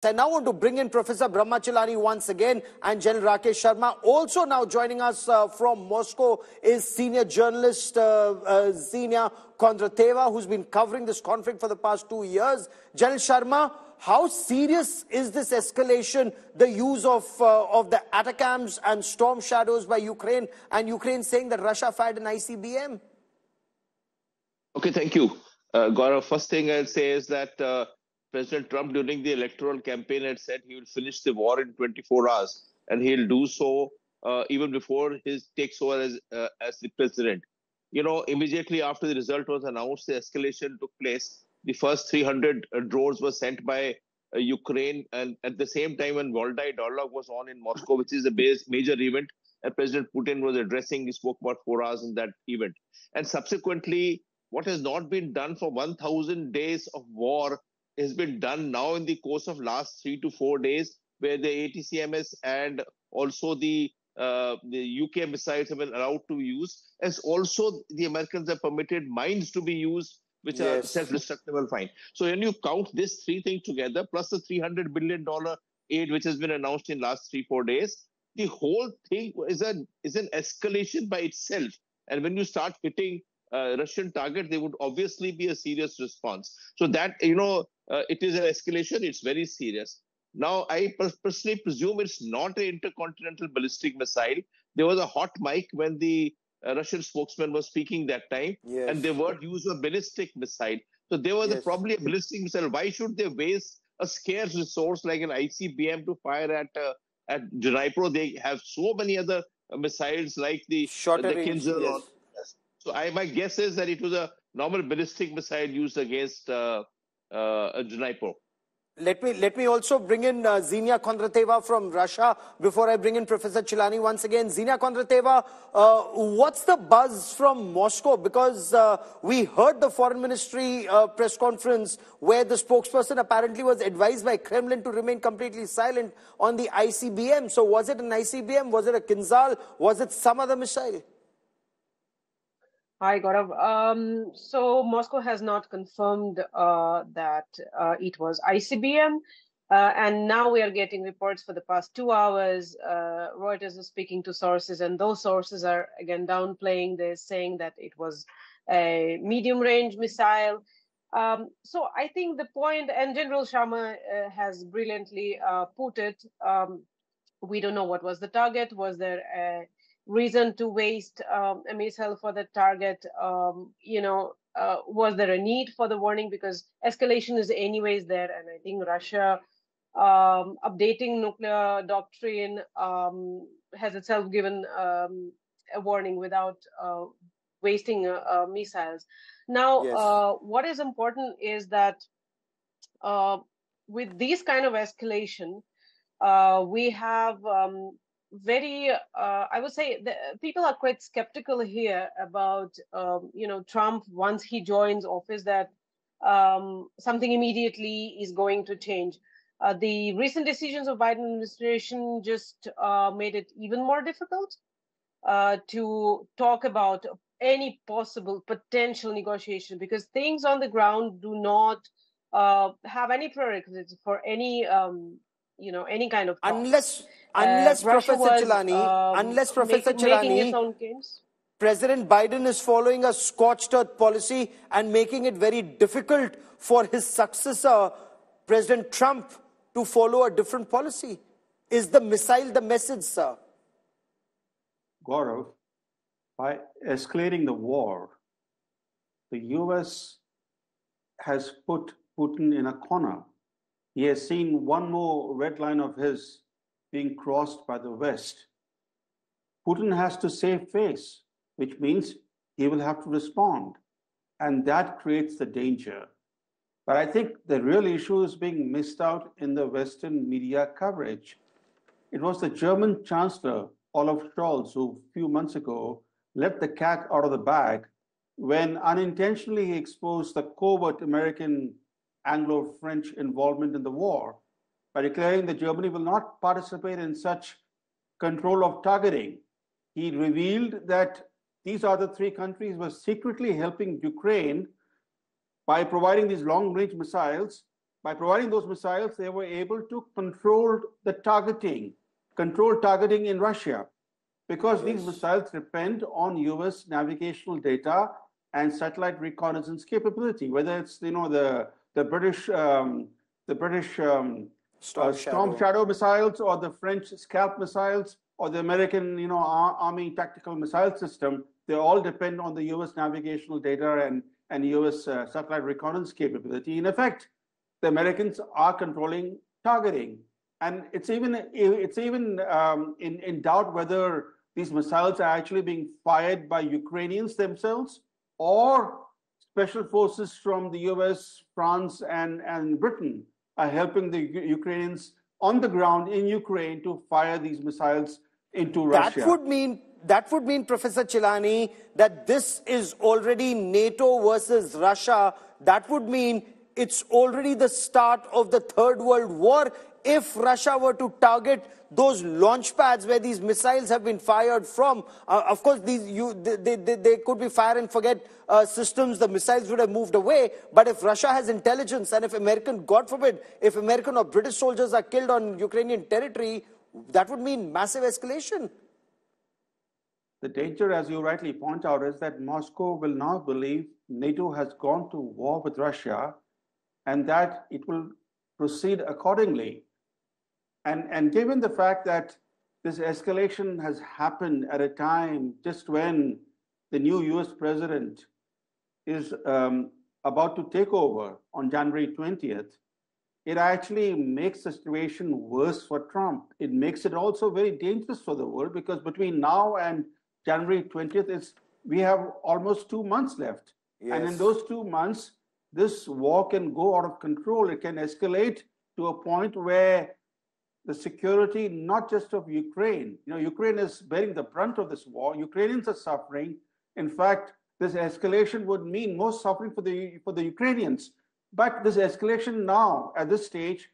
I now want to bring in Professor Brahmachalani once again, and General Rakesh Sharma. Also now joining us from Moscow is senior journalist Zenia Kondrateva, who's been covering this conflict for the past 2 years. General Sharma, how serious is this escalation, the use of the ATTACAMs and Storm Shadows by Ukraine, and Ukraine saying that Russia fired an ICBM? Okay, thank you. Gaurav, first thing I'll say is that President Trump, during the electoral campaign, had said he will finish the war in 24 hours, and he'll do so even before he takes over as the president. You know, immediately after the result was announced, the escalation took place. The first 300 drones were sent by Ukraine, and at the same time, when Valdai dialogue was on in Moscow, which is a major event, and President Putin was addressing, he spoke about 4 hours in that event. And subsequently, what has not been done for 1,000 days of war has been done now in the course of last 3 to 4 days, where the ATCMS and also the UK missiles have been allowed to use, as also the Americans have permitted mines to be used, which are self-destructible fine. So when you count these three things together, plus the $300 billion aid which has been announced in last 3-4 days, the whole thing is an escalation by itself. And when you start hitting Russian target, there would obviously be a serious response. So that, you know, it is an escalation. It's very serious. Now, I personally presume it's not an intercontinental ballistic missile. There was a hot mic when the Russian spokesman was speaking that time, and the word used was ballistic missile. So there was probably a ballistic missile. Why should they waste a scarce resource like an ICBM to fire at Dnipro? They have so many other missiles like the Kinzhal. So my guess is that it was a normal ballistic missile used against Dnipro. Let me also bring in Zenia Kondrateva from Russia before I bring in Professor Chilani once again. Zenia Kondrateva, what's the buzz from Moscow? Because we heard the foreign ministry press conference where the spokesperson apparently was advised by Kremlin to remain completely silent on the ICBM. So was it an ICBM? Was it a Kinzhal? Was it some other missile? Hi, Gaurav. So Moscow has not confirmed that it was ICBM. And now we are getting reports for the past 2 hours. Reuters is speaking to sources, and those sources are again downplaying this, saying that it was a medium-range missile. So I think the point, and General Sharma has brilliantly put it, we don't know what was the target. Was there a reason to waste a missile for the target? Was there a need for the warning? Because escalation is anyways there, and I think Russia updating nuclear doctrine has itself given a warning without wasting missiles. Now, what is important is that with these kind of escalation, we have I would say people are quite skeptical here about, Trump, once he joins office, that something immediately is going to change. The recent decisions of Biden administration just made it even more difficult to talk about any possible potential negotiation, because things on the ground do not have any prerequisites for any, any kind of talks. Unless Professor Chilani, President Biden is following a scorched earth policy and making it very difficult for his successor, President Trump, to follow a different policy. Is the missile the message, sir? Gaurav, by escalating the war, the US has put Putin in a corner. He has seen one more red line of his being crossed by the West. Putin has to save face, which means he will have to respond. And that creates the danger. But I think the real issue is being missed out in the Western media coverage. It was the German Chancellor, Olaf Scholz, who a few months ago let the cat out of the bag when unintentionally he exposed the covert American Anglo-French involvement in the war by declaring that Germany will not participate in such control of targeting. He revealed that these other three countries were secretly helping Ukraine by providing these long-range missiles by providing those missiles, they were able to control targeting in Russia, because these missiles depend on US navigational data and satellite reconnaissance capability, whether it's the British Storm Shadow missiles, or the French Scalp missiles, or the American Army tactical missile system. They all depend on the US navigational data and US satellite reconnaissance capability. In effect, the Americans are controlling targeting, and it's even in doubt whether these missiles are actually being fired by Ukrainians themselves or special forces from the US, France, and Britain are helping the Ukrainians on the ground in Ukraine to fire these missiles into Russia. That would mean, Professor Chilani, that this is already NATO versus Russia. That would mean it's already the start of the Third World War if Russia were to target those launch pads where these missiles have been fired from. Of course, they could be fire and forget systems. The missiles would have moved away. But if Russia has intelligence, and if God forbid, if American or British soldiers are killed on Ukrainian territory, that would mean massive escalation. The danger, as you rightly point out, is that Moscow will now believe NATO has gone to war with Russia and that it will proceed accordingly. And given the fact that this escalation has happened at a time just when the new US president is about to take over on January 20th, it actually makes the situation worse for Trump. It makes it also very dangerous for the world, because between now and January 20th, we have almost 2 months left. Yes. And in those 2 months, this war can go out of control. It can escalate to a point where the security, not just of Ukraine, Ukraine is bearing the brunt of this war. Ukrainians are suffering. In fact, this escalation would mean more suffering for the Ukrainians. But this escalation now, at this stage,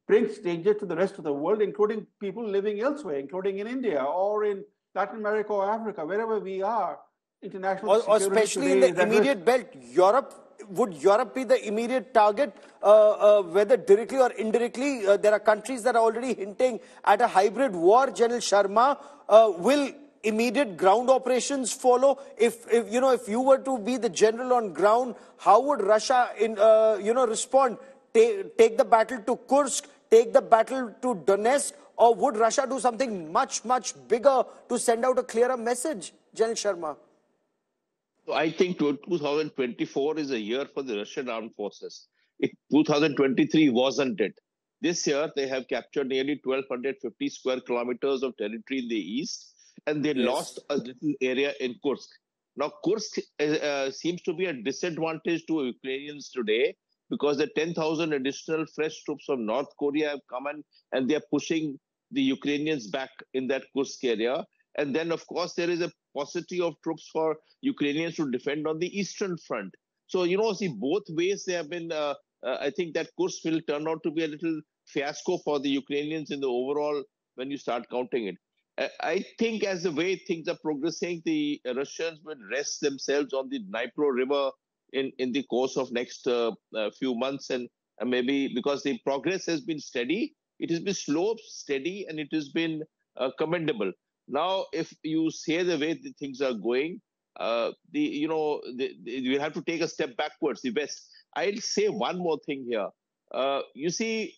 brings danger to the rest of the world, including people living elsewhere, including in India or in Latin America or Africa, wherever we are. International security, or especially in the immediate belt, would Europe be the immediate target, whether directly or indirectly? There are countries that are already hinting at a hybrid war. General Sharma, will immediate ground operations follow? If you were to be the general on ground, how would Russia respond? Take the battle to Kursk, take the battle to Donetsk, or would Russia do something much bigger to send out a clearer message, General Sharma? So I think 2024 is a year for the Russian armed forces. 2023 wasn't it. This year, they have captured nearly 1,250 square kilometers of territory in the east, and they lost a little area in Kursk. Now, Kursk seems to be a disadvantage to Ukrainians today, because the 10,000 additional fresh troops from North Korea have come in, and they are pushing the Ukrainians back in that Kursk area. And then, of course, there is a paucity of troops for Ukrainians to defend on the eastern front. So, see, both ways they have been, I think that Kursk will turn out to be a little fiasco for the Ukrainians in the overall, when you start counting it. I think as the way things are progressing, the Russians will rest themselves on the Dnipro River in the course of next few months, and maybe because the progress has been steady, it has been slow, steady, and it has been commendable. Now, if you say the way the things are going, we have to take a step backwards, the West. I'll say one more thing here. You see,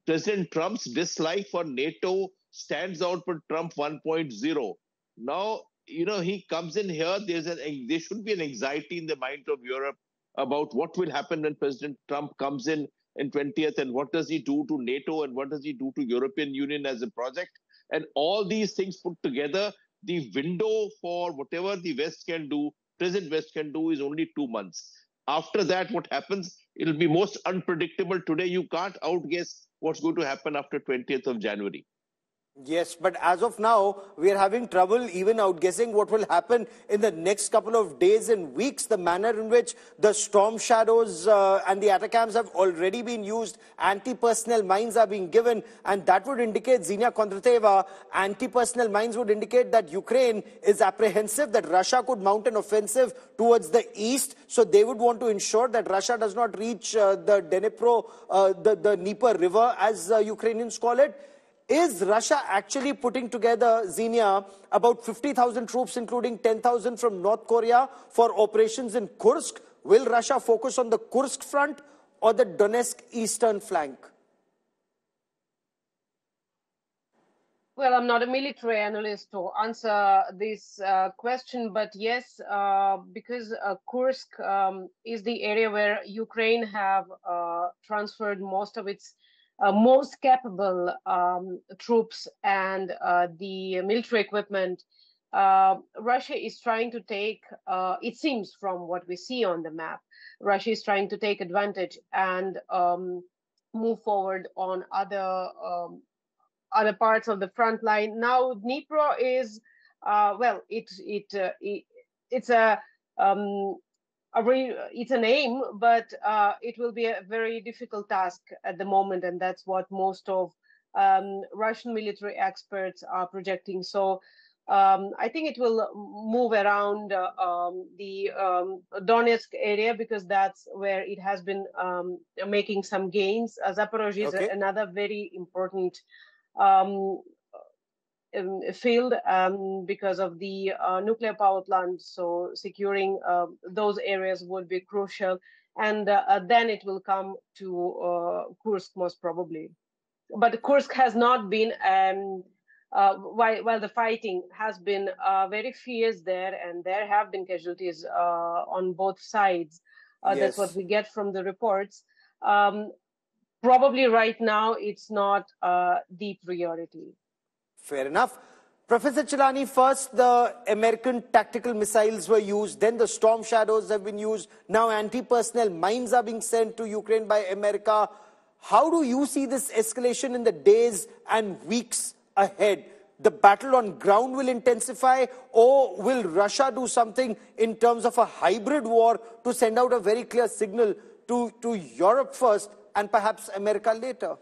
President Trump's dislike for NATO stands out for Trump 1.0. Now, he comes in here, there should be an anxiety in the mind of Europe about what will happen when President Trump comes in 20th, and what does he do to NATO, and what does he do to European Union as a project. And all these things put together, the window for whatever the West can do, President West can do, is only 2 months. After that, what happens, it'll be most unpredictable. Today, you can't outguess what's going to happen after 20th of January. Yes, but as of now, we are having trouble even outguessing what will happen in the next couple of days and weeks. The manner in which the Storm Shadows and the ATTACAMs have already been used, anti-personnel mines are being given, and that would indicate, Xenia Kondrateva, anti-personnel mines would indicate that Ukraine is apprehensive that Russia could mount an offensive towards the east, so they would want to ensure that Russia does not reach the Dnipro, the Dnieper River, as Ukrainians call it. Is Russia actually putting together, Xenia, about 50,000 troops, including 10,000 from North Korea, for operations in Kursk? Will Russia focus on the Kursk front or the Donetsk eastern flank? Well, I'm not a military analyst to answer this question, but yes, because Kursk is the area where Ukraine have transferred most of its most capable troops and the military equipment. Russia is trying to take, it seems from what we see on the map, Russia is trying to take advantage and move forward on other parts of the front line. Now, Dnipro is, well, it's it's a name, but it will be a very difficult task at the moment, and that's what most of Russian military experts are projecting. So I think it will move around the Donetsk area, because that's where it has been making some gains. Zaporozhye is another very important field because of the nuclear power plant. So securing those areas would be crucial. And then it will come to Kursk most probably. But Kursk has not been, while the fighting has been very fierce there, and there have been casualties on both sides. Yes. That's what we get from the reports. Probably right now it's not the priority. Fair enough. Professor Chilani, first the American tactical missiles were used, then the Storm Shadows have been used, now anti-personnel mines are being sent to Ukraine by America. How do you see this escalation in the days and weeks ahead? The battle on ground will intensify, or will Russia do something in terms of a hybrid war to send out a very clear signal to Europe first and perhaps America later?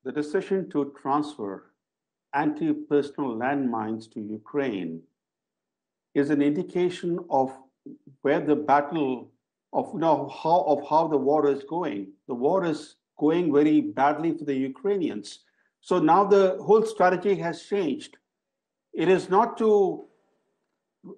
The decision to transfer anti-personnel landmines to Ukraine is an indication of where the battle of how the war is going. The war is going very badly for the Ukrainians. So now the whole strategy has changed. It is not to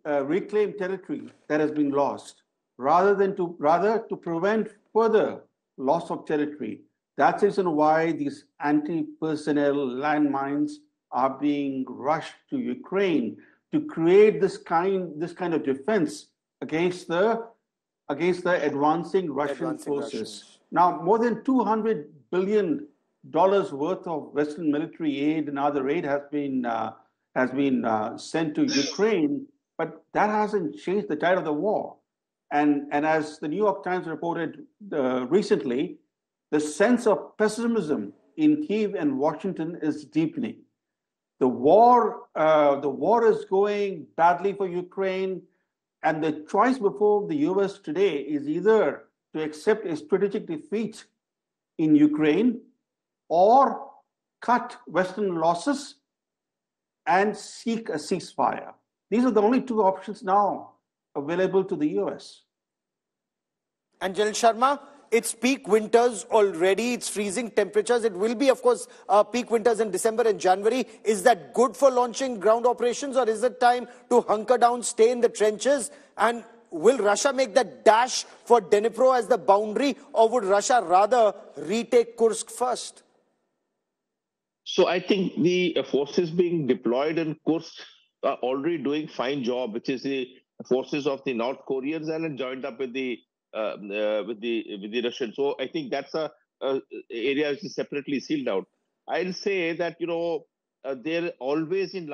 reclaim territory that has been lost, rather to prevent further loss of territory. That's the reason why these anti-personnel landmines are being rushed to Ukraine, to create this kind of defense against the advancing Russian forces. Now, more than $200 billion worth of Western military aid and other aid has been sent to Ukraine, but that hasn't changed the tide of the war. And as the New York Times reported recently, the sense of pessimism in Kyiv and Washington is deepening. The war is going badly for Ukraine, and the choice before the US today is either to accept a strategic defeat in Ukraine or cut Western losses and seek a ceasefire. These are the only two options now available to the US. And General Sharma, it's peak winters already, it's freezing temperatures. It will be, of course, peak winters in December and January. Is that good for launching ground operations, or is it time to hunker down, stay in the trenches? And will Russia make that dash for Dnipro as the boundary, or would Russia rather retake Kursk first? So I think the forces being deployed in Kursk are already doing fine job, which is the forces of the North Koreans, and joined up with the Russians. So I think that's a area which is separately sealed out. I'll say that they're always in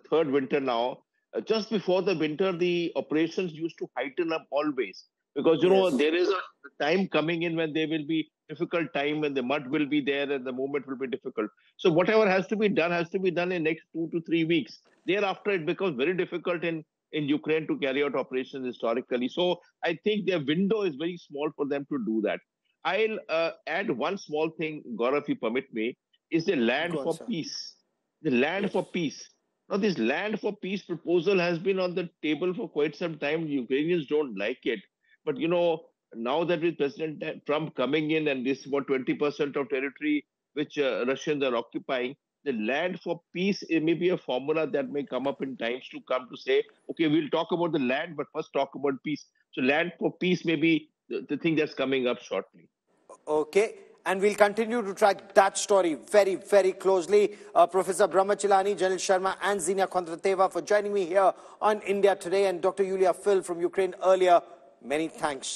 third winter now. Just before the winter, the operations used to heighten up always. Because, Yes. there is a time coming in when there will be difficult time, when the mud will be there and the movement will be difficult. So whatever has to be done in next 2 to 3 weeks. Thereafter, it becomes very difficult in Ukraine to carry out operations historically. So I think their window is very small for them to do that. I'll add one small thing, Gaurav, if you permit me, is the land Go on, for sir. peace. The land Yes. for peace. Now, this land for peace proposal has been on the table for quite some time. The Ukrainians don't like it. But, now that with President Trump coming in and this about 20% of territory which Russians are occupying, the land for peace, it may be a formula that may come up in times to come to say, okay, we'll talk about the land, but first talk about peace. So land for peace may be the thing that's coming up shortly. Okay. And we'll continue to track that story very, very closely. Professor Brahmachilani, General Sharma, and Ksenia Kondrateva for joining me here on India Today, and Dr. Yulia Phil from Ukraine earlier. Many thanks.